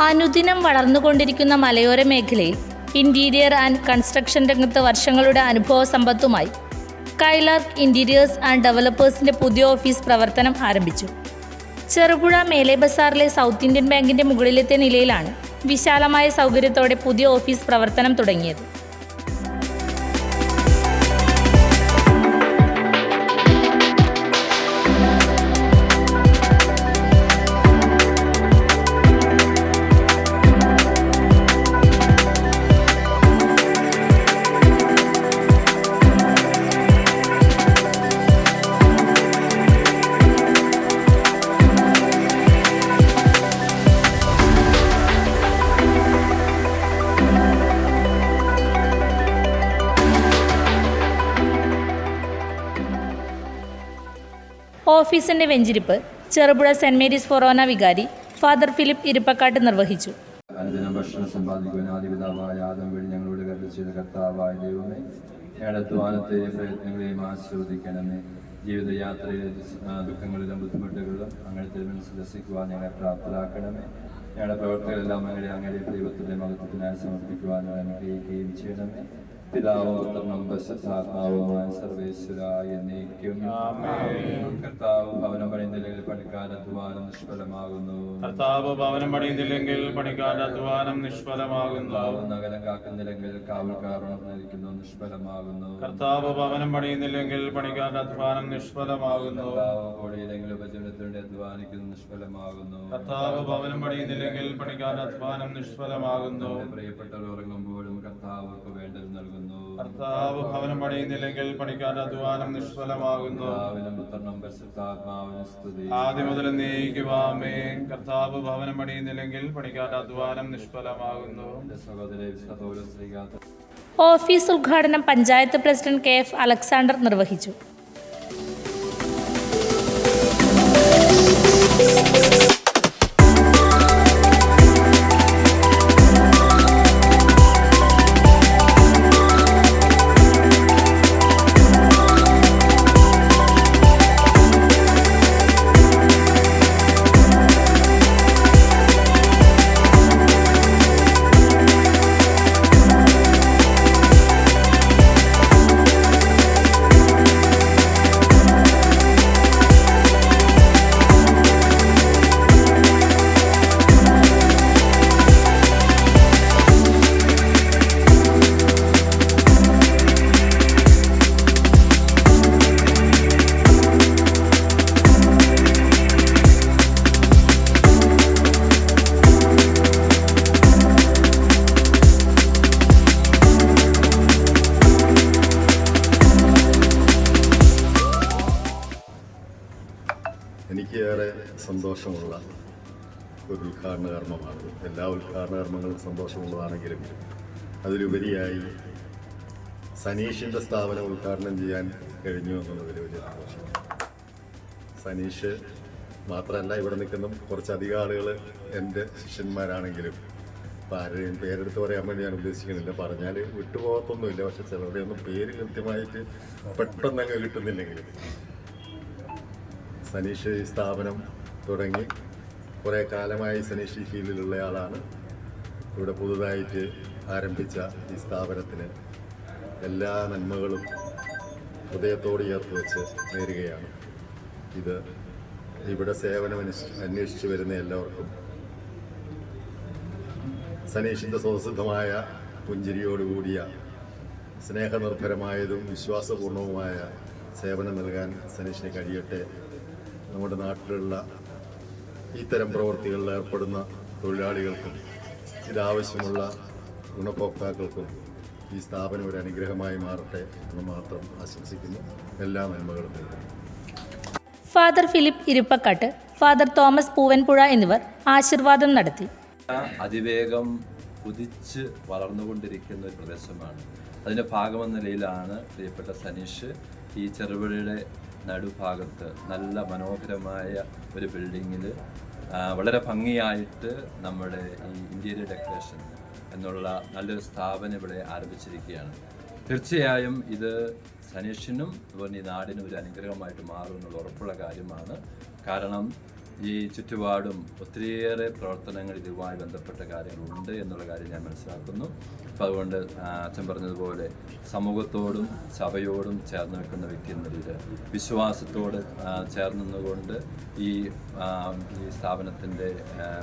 അനുദിനം വളർന്നുകൊണ്ടിരിക്കുന്ന മലയോര മേഖലയിൽ ഇന്റീരിയർ ആൻഡ് കൺസ്ട്രക്ഷൻ രംഗത്ത് വർഷങ്ങളുടെ അനുഭവ സമ്പത്തുമായി സ്കൈലാർക്ക് ഇന്റീരിയേഴ്സ് ആൻഡ് ഡെവലപ്പേഴ്സിന്റെ പുതിയ ഓഫീസ് പ്രവർത്തനം ആരംഭിച്ചു. ചെറുപുഴ മേലെ ബസാറിലെ സൗത്ത് ഇന്ത്യൻ ബാങ്കിന്റെ മുകളിലത്തെ നിലയിലാണ് വിശാലമായ സൗകര്യത്തോടെ പുതിയ ഓഫീസ് പ്രവർത്തനം തുടങ്ങിയത്. ഓഫീസിന്റെ വെഞ്ചിരിപ്പ് ചെറുപുഴ സെന്റ് മേരീസ് ഫൊറോന വികാരി ഫാദർ ഫിലിപ്പ് ഇരിപ്പക്കാട്ട് നിർവഹിച്ചു. അനുദിനം ഭക്ഷണം സമ്പാദിക്കുവാൻ ആദിപിതാവായ ആദം വഴി ഞങ്ങളോട് കരുതി ചെയ്ത കർത്താവായ ദൈവമേ, ഞങ്ങളുടെ അധ്വാനത്തെയും പ്രയത്നങ്ങളെയും ആശീർവദിക്കണമേ. ജീവിതയാത്രയിലെ ദുഃഖങ്ങളിലും ബുദ്ധിമുട്ടുകളിലും അങ്ങനെ തിരുമനസ്സിൽ രസിക്കുവാൻ ഞങ്ങളെ പ്രാപ്തരാക്കണമേ. ഞങ്ങളുടെ പ്രവർത്തകരെല്ലാം അങ്ങനെ ദൈവത്തിൻ്റെ മഹത്വത്തിനായി സമർപ്പിക്കുവാൻ അനുഗ്രഹിക്കുകയും ചെയ്യണമേ. പിതാവും പുത്രനും പരിശുദ്ധാത്മാവുമായ സർവേശ്വരായ എന്നേക്കും. കർത്താവ് ഭവനം പണിയുന്നില്ലെങ്കിൽ പണിക്കാരുടെ അധ്വാനം നിഷ്ഫലമാകുന്നു. കർത്താവ് ഭവനം പണിയുന്നില്ലെങ്കിൽ പണിക്കാരുടെ അധ്വാനം നിഷ്ഫലമാകുന്നു. നഗരം കാക്കുന്നില്ലെങ്കിൽ കാവൽക്കാർ ഉണർന്നിരിക്കുന്നു നിഷ്ഫലമാകുന്നു. കർത്താവ് ഭവനം പണിയുന്നില്ലെങ്കിൽ പണിക്കാരുടെ അധ്വാനം നിഷ്ഫലമാകുന്നു. കർത്താവ് കോടിയില്ലെങ്കിൽ ഉപജീവനത്തിനുവേണ്ടി അധ്വാനിക്കുന്നു നിഷ്ഫലമാകുന്നു. കർത്താവ് ഭവനം പണിയുന്നില്ലെങ്കിൽ പണിക്കാരുടെ അധ്വാനം നിഷ്ഫലമാകുന്നു. പ്രിയപ്പെട്ടവർ ഉറങ്ങുമ്പോഴും കർത്താവർക്ക് വേണ്ടത് നൽകുന്നു. കർത്താവ് ഭവനം പണിയുന്നില്ലെങ്കിൽ പണിക്കാരുടെ അധ്വാനം നിഷ്ഫലമാകുന്നു. ആദ്യം മുതൽ എന്നേക്കും ആമേൻ. കർത്താവ് ഭവനം പണിയുന്നില്ലെങ്കിൽ പണിക്കാരുടെ അധ്വാനം നിഷ്ഫലമാകുന്നു. ഓഫീസ് ഉദ്ഘാടനം പഞ്ചായത്ത് പ്രസിഡന്റ് KF അലക്സാണ്ടർ നിർവഹിച്ചു. എനിക്ക് ഏറെ സന്തോഷമുള്ള ഒരു ഉദ്ഘാടന കർമ്മമാണ്. എല്ലാ ഉദ്ഘാടന കർമ്മങ്ങളും സന്തോഷമുള്ളതാണെങ്കിലും അതിലുപരിയായി സനീഷിൻ്റെ സ്ഥാപനം ഉദ്ഘാടനം ചെയ്യാൻ കഴിഞ്ഞു എന്നുള്ളതിൽ വലിയ സന്തോഷം. സനീഷ് മാത്രമല്ല, ഇവിടെ നിൽക്കുന്ന കുറച്ചധികം ആളുകൾ എൻ്റെ ശിഷ്യന്മാരാണെങ്കിലും ഇപ്പോൾ ആരുടെയും പേരെടുത്ത് പറയാൻ വേണ്ടി ഞാൻ ഉദ്ദേശിക്കുന്നില്ല. പറഞ്ഞാൽ വിട്ടുപോകത്തൊന്നുമില്ല. പക്ഷെ ചിലരുടെ ഒന്നും പേര് കൃത്യമായിട്ട് പെട്ടെന്നങ്ങ് കിട്ടുന്നില്ലെങ്കിലും സനീഷ് ഈ സ്ഥാപനം തുടങ്ങി കുറേ കാലമായി സനീഷ് ഈ ഫീൽഡിലുള്ള ആളാണ്. ഇവിടെ പുതുതായിട്ട് ആരംഭിച്ച ഈ സ്ഥാപനത്തിന് എല്ലാ നന്മകളും ഹൃദയത്തോട് ചേർത്ത് വെച്ച് നേരുകയാണ്. ഇത് ഇവിടെ സേവനം അന്വേഷിച്ച് വരുന്ന എല്ലാവർക്കും സനീഷിൻ്റെ സ്വതസിദ്ധമായ പുഞ്ചിരിയോടുകൂടിയ സ്നേഹനിർഭരമായതും വിശ്വാസപൂർണവുമായ സേവനം നൽകാൻ സനീഷിന് കഴിയട്ടെ. നമ്മുടെ നാട്ടിലുള്ള ഇത്തരം പ്രവൃത്തികളിൽ ഏർപ്പെടുന്ന തൊഴിലാളികൾക്കും ഇതാവശ്യമുള്ള ഗുണഭോക്താക്കൾക്കും ഈ സ്ഥാപനം ഒരു അനുഗ്രഹമായി മാറട്ടെ എന്ന് മാത്രം ആശംസിക്കുന്നു. എല്ലാ നന്മകളും നേരുന്നു. Father Philip Irippakkattu, father Thomas Poovanpuzha എന്നിവർ ആശീർവാദം നടത്തി. അതിവേഗം കുതിച്ച് വളർന്നുകൊണ്ടിരിക്കുന്ന ഒരു പ്രദേശമാണ്. അതിൻ്റെ ഭാഗമെന്ന നിലയിലാണ് പ്രിയപ്പെട്ട സനീഷ് ഈ ചെറുപുഴയുടെ നടുഭാഗത്ത് നല്ല മനോഹരമായ ഒരു ബിൽഡിങ്ങിൽ വളരെ ഭംഗിയായിട്ട് നമ്മുടെ ഈ ഇൻറ്റീരിയർ ഡെക്കറേഷൻ എന്നുള്ള നല്ലൊരു സ്ഥാപനം ഇവിടെ ആരംഭിച്ചിരിക്കുകയാണ്. തീർച്ചയായും ഇത് സനീഷിനും അതുപോലെ ഈ നാടിനും ഒരു അനുഗ്രഹമായിട്ട് മാറും എന്നുള്ള ഉറപ്പുള്ള കാര്യമാണ്. കാരണം ഈ ചുറ്റുപാടും ഒത്തിരിയേറെ പ്രവർത്തനങ്ങൾ ഇതുമായി ബന്ധപ്പെട്ട കാര്യങ്ങളുണ്ട് എന്നുള്ള കാര്യം ഞാൻ മനസ്സിലാക്കുന്നു. അപ്പം അതുകൊണ്ട് അച്ഛൻ പറഞ്ഞതുപോലെ സമൂഹത്തോടും സഭയോടും ചേർന്ന് നിൽക്കുന്ന വ്യക്തി എന്ന രീതിയിൽ വിശ്വാസത്തോട് ചേർന്ന് നിന്നുകൊണ്ട് ഈ സ്ഥാപനത്തിൻ്റെ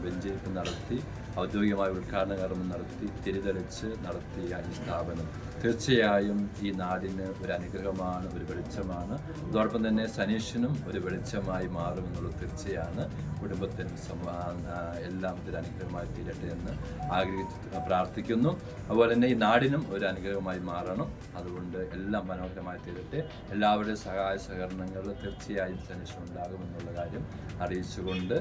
വെഞ്ചരിപ്പ് നടത്തി ഔദ്യോഗികമായ ഉദ്ഘാടന കർമ്മം നടത്തി തിരിതെളിച്ച് നടത്തിയ ഈ സ്ഥാപനം തീർച്ചയായും ഈ നാടിന് ഒരു അനുഗ്രഹമാണ്, ഒരു വെളിച്ചമാണ്. അതോടൊപ്പം തന്നെ സനീഷിനും ഒരു വെളിച്ചമായി മാറുമെന്നുള്ളത് തീർച്ചയാണ്. കുടുംബത്തിനും എല്ലാം ഒരു അനുഗ്രഹമായി തീരട്ടെ എന്ന് പ്രാർത്ഥിക്കുന്നു. അതുപോലെ തന്നെ ഈ നാടിനും ഒരു അനുഗ്രഹമായി മാറണം. അതുകൊണ്ട് എല്ലാം മനോഹരമായി തീരട്ടെ. എല്ലാവരുടെയും സഹായ സഹകരണങ്ങൾ തീർച്ചയായും സനീഷിനുണ്ടാകുമെന്നുള്ള കാര്യം അറിയിച്ചുകൊണ്ട്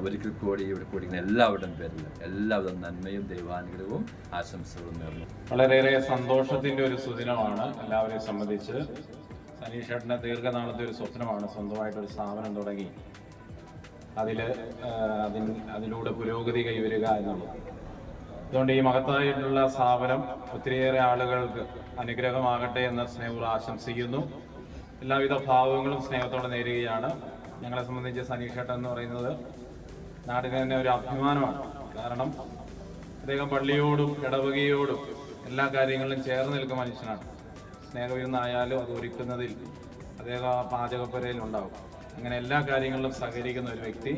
ഒരിക്കൽ കൂടി ഇവിടെ കൂടിക്കുന്ന എല്ലാവരുടെയും പേരിൽ എല്ലാവിധ നന്മയും ദൈവാനുഗ്രഹവും ആശംസകളും നേർന്നു. വളരെയേറെ സന്തോഷത്തിന്റെ ഒരു സുദിനമാണ് എല്ലാവരെയും സംബന്ധിച്ച്. സനീഷ് ചേട്ടൻ്റെ ദീർഘനാളത്തെ ഒരു സ്വപ്നമാണ് സ്വന്തമായിട്ടൊരു സ്ഥാപനം തുടങ്ങി അതിലൂടെ പുരോഗതി കൈവരിക എന്നുള്ളത്. അതുകൊണ്ട് ഈ മഹത്തായിട്ടുള്ള സ്ഥാപനം ഒത്തിരിയേറെ ആളുകൾക്ക് അനുഗ്രഹമാകട്ടെ എന്ന് സ്നേഹപൂർവ്വം ആശംസിക്കുന്നു. എല്ലാവിധ ഭാവങ്ങളും സ്നേഹത്തോടെ നേരുകയാണ്. ഞങ്ങളെ സംബന്ധിച്ച് സനീഷ് ചേട്ടൻ എന്ന് പറയുന്നത് നാടിന് തന്നെ ഒരു അഭിമാനമാണ്. കാരണം അദ്ദേഹം പള്ളിയോടും ഇടവകയോടും എല്ലാ കാര്യങ്ങളിലും ചേർന്ന് നിൽക്കുന്ന മനുഷ്യനാണ്. സ്നേഹവിരുന്നായാലും അത് ഒരുക്കുന്നതിൽ അദ്ദേഹം ആ പാചകപ്പുരയിലുണ്ടാവും. അങ്ങനെ എല്ലാ കാര്യങ്ങളിലും സഹകരിക്കുന്ന ഒരു വ്യക്തി.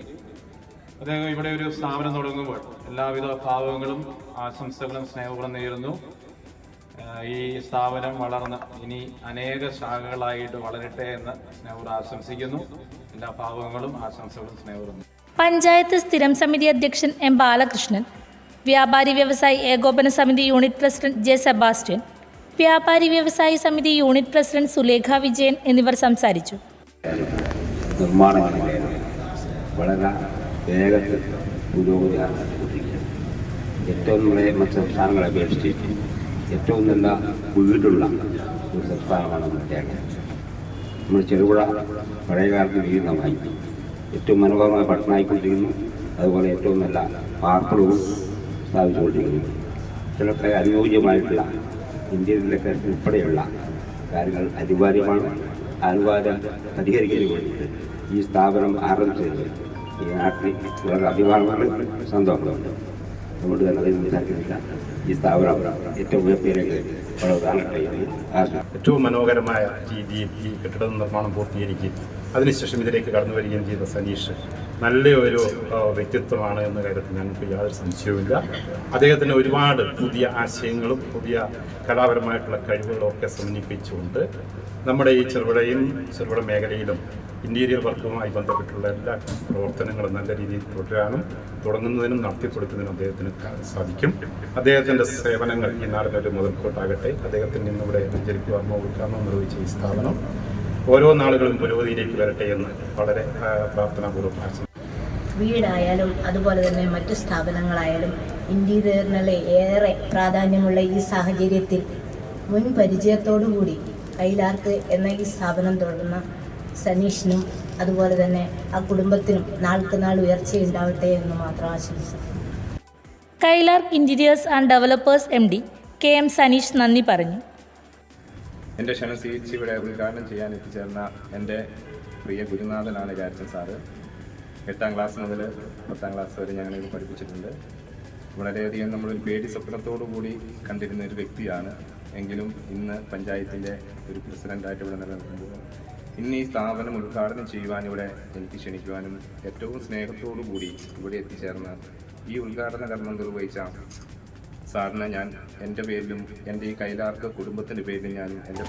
അദ്ദേഹം ഇവിടെ ഒരു സ്ഥാപനം തുടങ്ങുമ്പോൾ എല്ലാവിധ ഭാവങ്ങളും ആശംസകളും സ്നേഹപൂർവ്വം നേരുന്നു. ഈ സ്ഥാപനം വളർന്ന് ഇനി അനേക ശാഖകളായിട്ട് വളരട്ടെ എന്ന് സ്നേഹപൂർവ്വം ആശംസിക്കുന്നു. എല്ലാ ഭാവങ്ങളും ആശംസകളും സ്നേഹപൂർവ്വം. പഞ്ചായത്ത് സ്ഥിരം സമിതി അധ്യക്ഷൻ എം ബാലകൃഷ്ണൻ, വ്യാപാരി വ്യവസായി ഏകോപന സമിതി യൂണിറ്റ് പ്രസിഡന്റ് ജെ സെബാസ്റ്റ്യൻ, വ്യാപാരി വ്യവസായി സമിതി യൂണിറ്റ് പ്രസിഡന്റ് സുലേഖ വിജയൻ എന്നിവർ സംസാരിച്ചു. നിർമ്മാണ വളരെ വേഗത്തിൽ പുരോഗതി ഏറ്റവും നല്ല മറ്റ് സംസ്ഥാനങ്ങളെ അപേക്ഷിച്ച് ഏറ്റവും നല്ല വീടുള്ള ഒരു സംസ്ഥാനമാണ് നമ്മുടെ കേരളം. നമ്മൾ ചെറുപുഴ പഴയകാലത്ത് വീഴുന്നതായി ഏറ്റവും മനോഹരമായ പട്ടണമായിക്കൊണ്ടിരിക്കുന്നു. അതുപോലെ ഏറ്റവും നല്ല പാർപ്പിടവും സ്ഥാപിച്ചുകൊണ്ടിരിക്കുന്നു. ചിലർക്ക് അനുയോജ്യമായിട്ടുള്ള ഇന്ത്യയിലൊക്കെ ഉൾപ്പെടെയുള്ള കാര്യങ്ങൾ അനിവാര്യമാണ്. അനുവാദം പരിഹരിക്കുന്നതിന് വേണ്ടിയിട്ട് ഈ സ്ഥാപനം ആരംഭിച്ചത് ഈ നാട്ടിൽ വളരെ അഭിമാനമുണ്ട്, സന്തോഷമുണ്ട്. അതുകൊണ്ട് തന്നെ അതിൽ സംസാരിക്കുന്നില്ല. ഈ സ്ഥാപനം ഏറ്റവും ഉയർത്തിയിലേക്ക് ഏറ്റവും മനോഹരമായ രീതിയിൽ ഈ കെട്ടിട നിർമ്മാണം പൂർത്തീകരിക്കുകയും അതിനുശേഷം ഇതിലേക്ക് കടന്നു വരികയും ചെയ്ത സനീഷ് നല്ലൊരു വ്യക്തിത്വമാണ് എന്ന കാര്യത്തിൽ ഞങ്ങൾക്ക് യാതൊരു സംശയവുമില്ല. അദ്ദേഹത്തിന് ഒരുപാട് പുതിയ ആശയങ്ങളും പുതിയ കലാപരമായിട്ടുള്ള കഴിവുകളും ഒക്കെ സമന്വയിപ്പിച്ചുകൊണ്ട് നമ്മുടെ ഈ ചെറുപുഴ മേഖലയിലും ഇന്റീരിയർ വർക്കുമായി ബന്ധപ്പെട്ടുള്ള എല്ലാ പ്രവർത്തനങ്ങളും നല്ല രീതിയിൽ തുടങ്ങുന്നതിനും നടത്തിക്കൊടുക്കുന്നതിനും അദ്ദേഹത്തിന് സാധിക്കും. അദ്ദേഹത്തിൻ്റെ സേവനങ്ങൾ ഈ നാടിനൊരു മുതൽക്കൂട്ടാകട്ടെ. അദ്ദേഹത്തിന് ഇന്നിവിടെ ഉദ്ഘാടനം നിർവഹിച്ച ഈ സ്ഥാപനം ഓരോ നാളുകളും പുരോഗതിയിലേക്ക് വരട്ടെ എന്ന് വളരെ പ്രാർത്ഥനാപൂർവ്വം ആശംസിക്കുന്നു. വീടായാലും അതുപോലെ തന്നെ മറ്റു സ്ഥാപനങ്ങളായാലും ഇന്റീരിയറിനുള്ള ഏറെ പ്രാധാന്യമുള്ള ഈ സാഹചര്യത്തിൽ മുൻ പരിചയത്തോടുകൂടി കൈലാർക്ക് എന്ന ഈ സ്ഥാപനം തുടർന്ന സനീഷിനും അതുപോലെ തന്നെ ആ കുടുംബത്തിനും നാൾക്ക് നാൾ ഉയർച്ചയുണ്ടാവട്ടെ എന്ന് മാത്രം ആശംസിക്കുന്നു. Kylark Interiors and Developers MD KM Saneesh നന്ദി പറഞ്ഞു. എൻ്റെ ക്ഷണം സ്വീകരിച്ച് ഇവിടെ ഉദ്ഘാടനം ചെയ്യാൻ എത്തിച്ചേർന്ന എൻ്റെ പ്രിയ ഗുരുനാഥനാണ് രാജൻ സാറ്. 8ാം ക്ലാസ് മുതൽ 10ാം ക്ലാസ് വരെ ഞങ്ങളെ പഠിപ്പിച്ചിട്ടുണ്ട്. വളരെയധികം നമ്മളൊരു പേടി സ്വപ്നത്തോടു കൂടി കണ്ടിരുന്ന ഒരു വ്യക്തിയാണ്. എങ്കിലും ഇന്ന് പഞ്ചായത്തിൻ്റെ ഒരു പ്രസിഡൻ്റായിട്ട് ഇവിടെ നിലനിൽക്കുന്നത്. ഇന്ന് ഈ സ്ഥാപനം ഉദ്ഘാടനം ചെയ്യുവാൻ ഇവിടെ എനിക്ക് ക്ഷണിക്കുവാനും ഏറ്റവും സ്നേഹത്തോടു കൂടി ഇവിടെ എത്തിച്ചേർന്ന് ഈ ഉദ്ഘാടന കർമ്മം നിർവഹിച്ച സാറിന് ഞാൻ എൻ്റെ പേരിലും എൻ്റെ ഈ കൈലാർക്ക് കുടുംബത്തിൻ്റെ പേരിലും ഞാനും എൻ്റെ